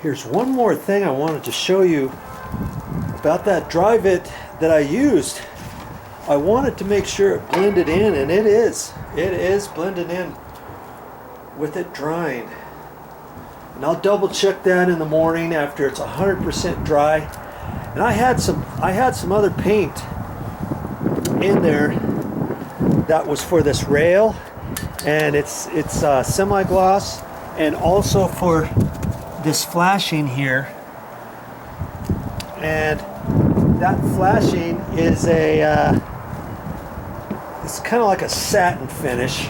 Here's one more thing I wanted to show you about that dry vit that I used. I wanted to make sure it blended in, and it is blended in with it drying. And I'll double check that in the morning after it's 100% dry. And I had some other paint in there that was for this rail, and it's semi-gloss, and also for this flashing here. And that flashing is it's kind of like a satin finish.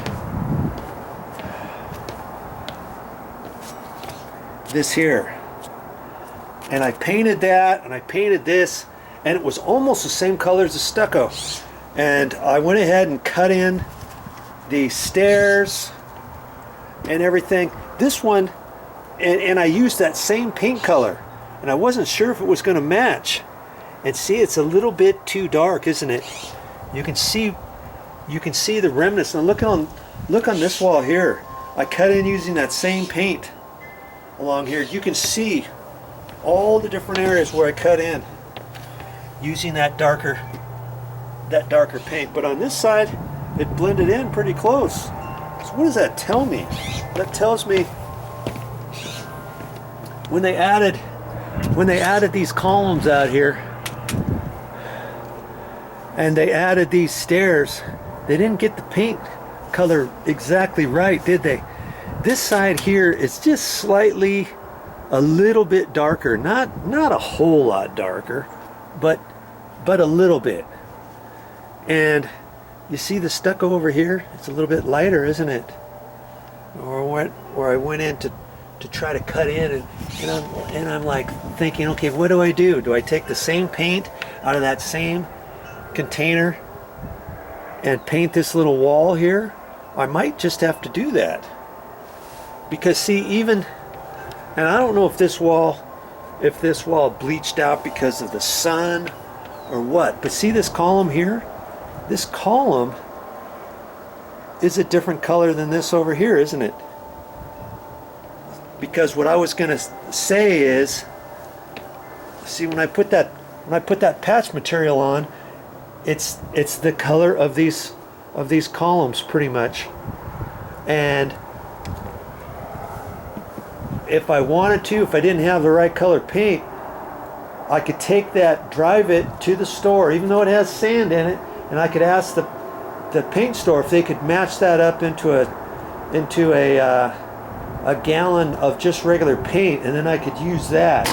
This here. And I painted that, and I painted this, and it was almost the same color as the stucco. And I went ahead and cut in the stairs and everything. This one, and I used that same paint color, and I wasn't sure if it was going to match. And see, it's a little bit too dark, isn't it? You can see the remnants. Now look on this wall here. I cut in using that same paint along here. You can see all the different areas where I cut in using that darker paint. But on this side, it blended in pretty close. So what does that tell me? That tells me when they added these columns out here and they added these stairs, they didn't get the paint color exactly right, did they? This side here is just slightly a little bit darker, not a whole lot darker, but a little bit. And you see the stucco over here, it's a little bit lighter, isn't it? Or I went in to try to cut in, and I'm like thinking, okay, what do I do? Do I take the same paint out of that same container and paint this little wall here? I might just have to do that, because see, and I don't know if this wall bleached out because of the sun or what, but see this column here? This column is a different color than this over here, isn't it? Because what I was going to say is, see, when I put that patch material on, it's the color of these columns pretty much. And if I wanted to, if I didn't have the right color paint, I could take that, drive it to the store, even though it has sand in it, and I could ask the paint store if they could match that up into a gallon of just regular paint, and then I could use that.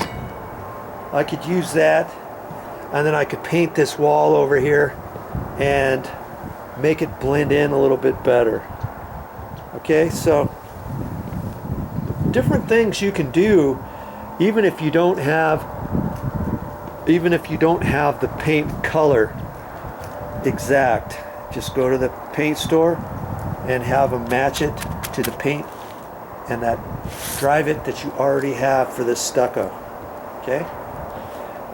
And then I could paint this wall over here and make it blend in a little bit better. Okay, so different things you can do even if you don't have the paint color exact. Just go to the paint store and have them match it to the paint and that dry vit that you already have for this stucco. Okay,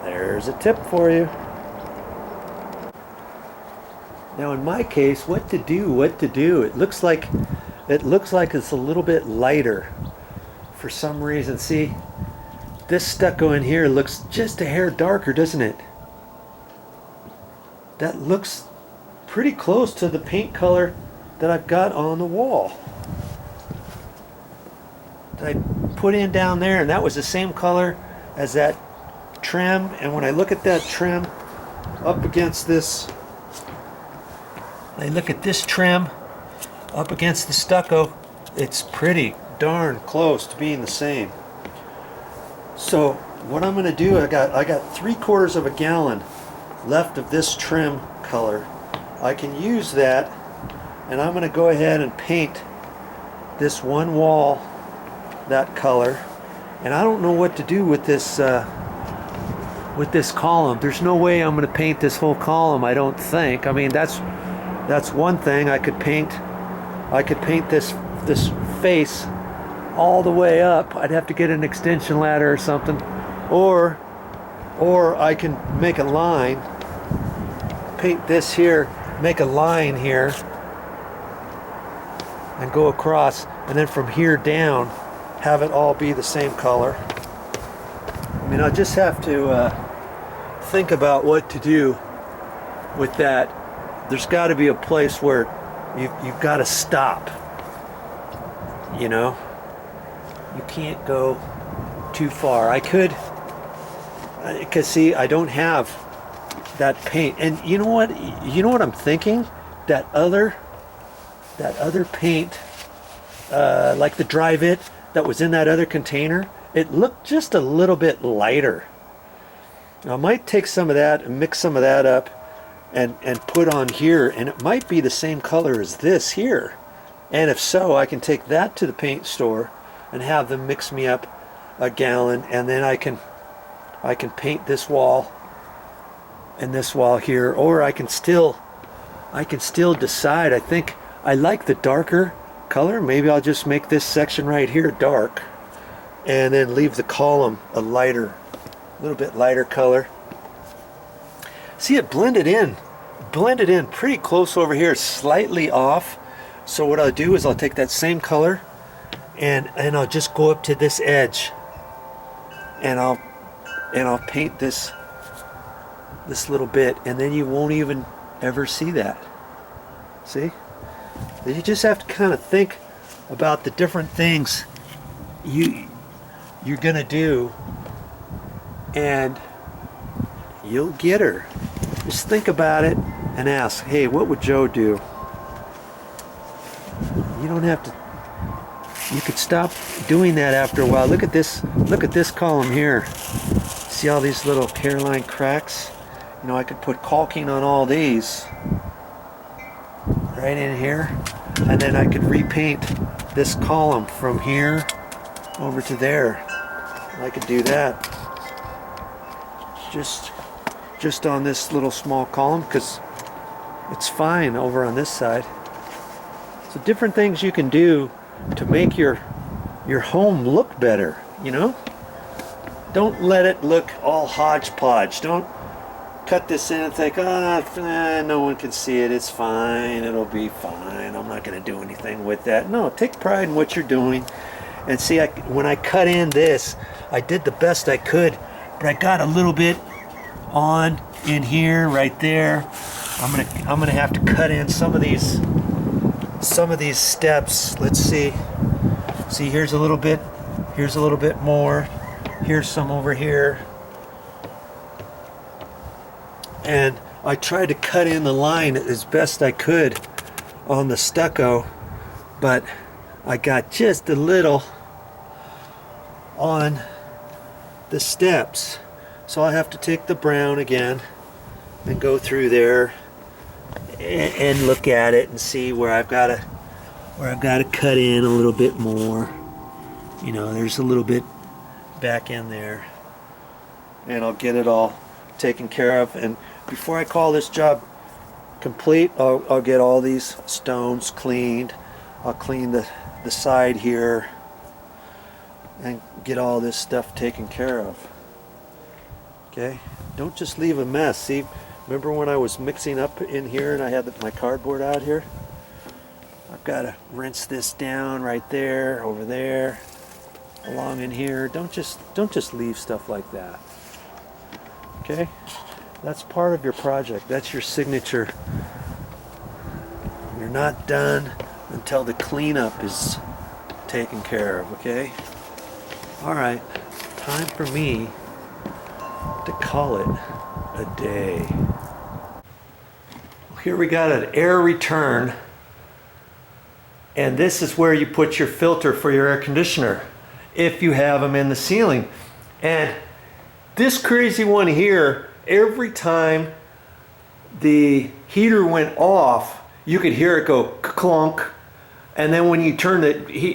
there's a tip for you. Now in my case, what to do? It looks like it's a little bit lighter for some reason. See, this stucco in here looks just a hair darker, doesn't it? That looks pretty close to the paint color that I've got on the wall that I put in down there, and that was the same color as that trim. And when I look at that trim up against this, I look at this trim up against the stucco, it's pretty darn close to being the same. So what I'm going to do, I got 3/4 of a gallon left of this trim color. I can use that, and I'm going to go ahead and paint this one wall that color. And I don't know what to do with this column. There's no way I'm going to paint this whole column, I don't think. I mean, that's one thing. I could paint this face all the way up. I'd have to get an extension ladder or something, or I can make a line, paint this here, make a line here, and go across, and then from here down have it all be the same color. and I'll just have to think about what to do with that. There's got to be a place where you've got to stop. You know, you can't go too far. I could, because see, I don't have that paint. And you know what? You know what I'm thinking? That other paint, like the Drive It that was in that other container, it looked just a little bit lighter. I might take some of that and mix some of that up and put on here, and it might be the same color as this here. And if so, I can take that to the paint store and have them mix me up a gallon, and then I can paint this wall and this wall here, or I can still decide. I think I like the darker color. Maybe I'll just make this section right here dark, and then leave the column a little bit lighter color. See, it blended in pretty close over here, slightly off. So what I'll do is I'll take that same color and I'll just go up to this edge, and I'll paint this little bit, and then you won't even ever see that. See? You just have to kind of think about the different things you're gonna do, and you'll get her. Just think about it and ask, hey, what would Joe do? You don't have to, you could stop doing that after a while. Look at this column here. See all these little hairline cracks? You know, I could put caulking on all these right in here, and then I could repaint this column from here over to there. I could do that just on this little small column, because it's fine over on this side. So different things you can do to make your home look better, you know? Don't let it look all hodgepodge. Don't cut this in and think, no one can see it, it's fine, it'll be fine, I'm not going to do anything with that. No, take pride in what you're doing. And see, when I cut in this, I did the best I could, but I got a little bit on in here, right there. I'm gonna have to cut in some of these steps. Let's see. See, here's a little bit more. Here's some over here. And I tried to cut in the line as best I could on the stucco, but I got just a little on the steps. So I have to take the brown again and go through there and look at it and see where I've got to cut in a little bit more. You know, there's a little bit back in there, and I'll get it all taken care of. And before I call this job complete, I'll get all these stones cleaned. I'll clean the side here and get all this stuff taken care of. Okay, don't just leave a mess. See, remember when I was mixing up in here and I had my cardboard out here? I've got to rinse this down right there, over there, along in here. Don't just leave stuff like that. Okay, that's part of your project. That's your signature. You're not done until the cleanup is taken care of. Okay. All right, time for me to call it a day. Here we got an air return, and this is where you put your filter for your air conditioner if you have them in the ceiling. And this crazy one here, every time the heater went off, you could hear it go clunk, and then when you turn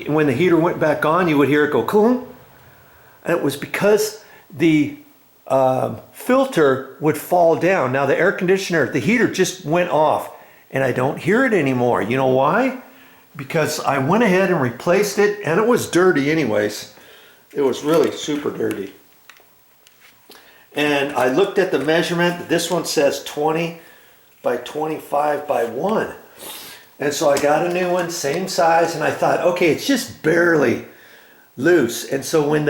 when the heater went back on, you would hear it go clunk. And it was because the filter would fall down. Now the air conditioner, the heater just went off, and I don't hear it anymore. You know why? Because I went ahead and replaced it, and it was dirty anyways. It was really super dirty. And I looked at the measurement. This one says 20 by 25 by 1. And so I got a new one, same size, and I thought, okay, it's just barely loose. And so when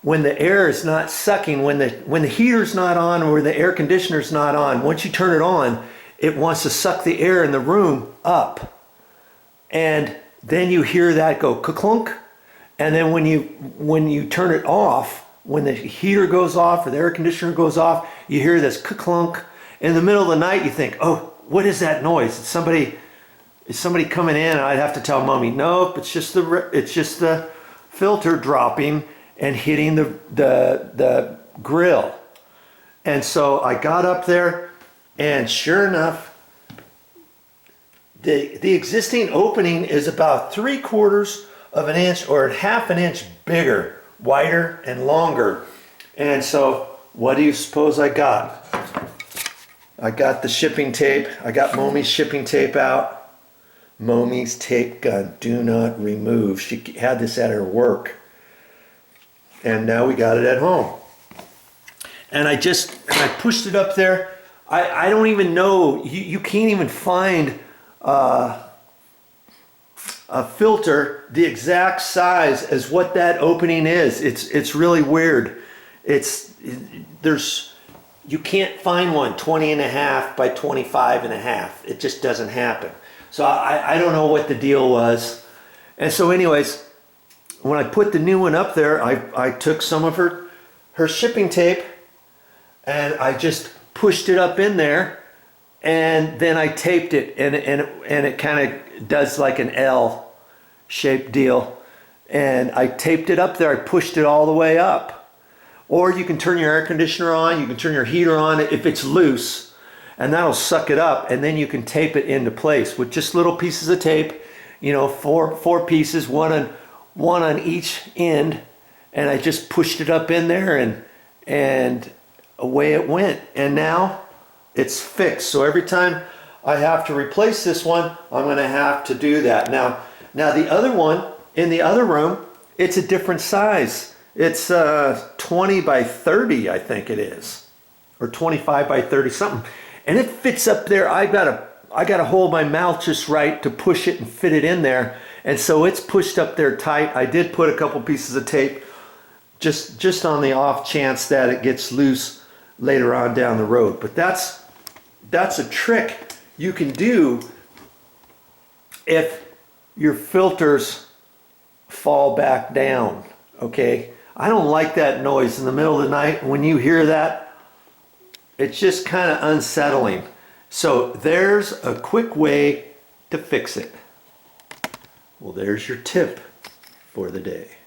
when the air is not sucking, when the heater's not on or the air conditioner's not on, once you turn it on, it wants to suck the air in the room up. And then you hear that go ka-clunk. And then when you turn it off, when the heater goes off or the air conditioner goes off, you hear this ka-clunk. In the middle of the night, you think, oh, what is that noise? Is somebody coming in? I'd have to tell Mommy, nope, it's just the filter dropping and hitting the grill. And so I got up there, and sure enough, the existing opening is about 3/4 of an inch or 1/2 an inch bigger, wider and longer. And so what do you suppose I got? I got the shipping tape. I got Mommy's shipping tape out. Mommy's tape gun, do not remove. She had this at her work. And now we got it at home. And I pushed it up there. I don't even know, you can't even find a filter the exact size as what that opening is. It's really weird. You can't find one 20.5 by 25.5. It just doesn't happen. So I don't know what the deal was. And so anyways, when I put the new one up there, I took some of her shipping tape and I just pushed it up in there, and then I taped it, and it kind of does like an L shaped deal. And I taped it up there. I pushed it all the way up. Or you can turn your air conditioner on, you can turn your heater on if it's loose, and that'll suck it up, and then you can tape it into place with just little pieces of tape, you know, four pieces, one on each end, and I just pushed it up in there, and away it went. And now it's fixed. So every time I have to replace this one, I'm going to have to do that. Now the other one in the other room, it's a different size. It's 20 by 30, I think it is, or 25 by 30 something, and it fits up there. I gotta hold my mouth just right to push it and fit it in there, and so it's pushed up there tight. I did put a couple pieces of tape just on the off chance that it gets loose later on down the road. But that's a trick you can do if your filters fall back down. Okay, I don't like that noise in the middle of the night. When you hear that, it's just kind of unsettling. So there's a quick way to fix it. Well, there's your tip for the day.